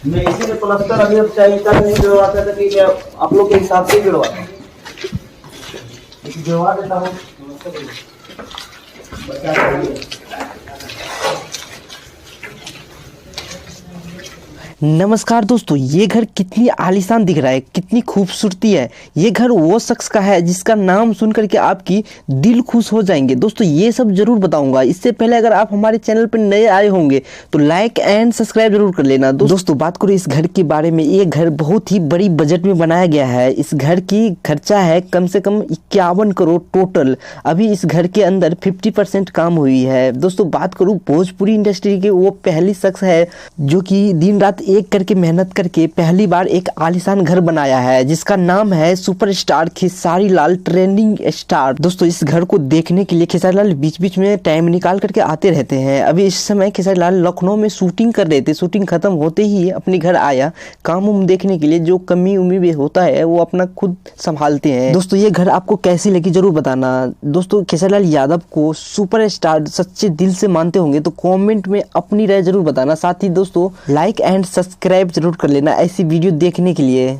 मैं इसीलिए प्लास्टर अभी अब चाहिए था, नहीं जुड़वाता था कि आप लोग के हिसाब से जुड़वाता जुड़वा देता हूँ। बचा चाहिए। नमस्कार दोस्तों, ये घर कितनी आलीशान दिख रहा है, कितनी खूबसूरती है। ये घर वो शख्स का है जिसका नाम सुन करके आपकी दिल खुश हो जाएंगे। दोस्तों ये सब जरूर बताऊंगा। इससे पहले अगर आप हमारे चैनल पर नए आए होंगे तो लाइक एंड सब्सक्राइब जरूर कर लेना। दोस्तों बात करो इस घर के बारे में, ये घर बहुत ही बड़ी बजट में बनाया गया है। इस घर की खर्चा है कम से कम 51 करोड़ टोटल। अभी इस घर के अंदर 50% काम हुई है। दोस्तों बात करूँ भोजपुरी इंडस्ट्री के वो पहली शख्स है जो कि दिन रात एक करके मेहनत करके पहली बार एक आलीशान घर बनाया है, जिसका नाम है superstar Khesari Lal trending star. दोस्तों इस घर को देखने के लिए खेसारी लाल बीच बीच में टाइम निकाल करके आते रहते हैं। अभी इस समय खेसारी लाल लखनऊ में शूटिंग कर रहे थे। शूटिंग खत्म होते ही अपने घर आया काम उम देखने के लिए। जो कमी उमी भी होता है वो अपना खुद संभालते हैं। दोस्तों ये घर आपको कैसी लगी जरूर बताना। दोस्तों खेसारी लाल यादव को सुपरस्टार सच्चे दिल से मानते होंगे तो कमेंट में अपनी राय जरूर बताना। साथ ही दोस्तों लाइक एंड सब्सक्राइब जरूर कर लेना ऐसी वीडियो देखने के लिए।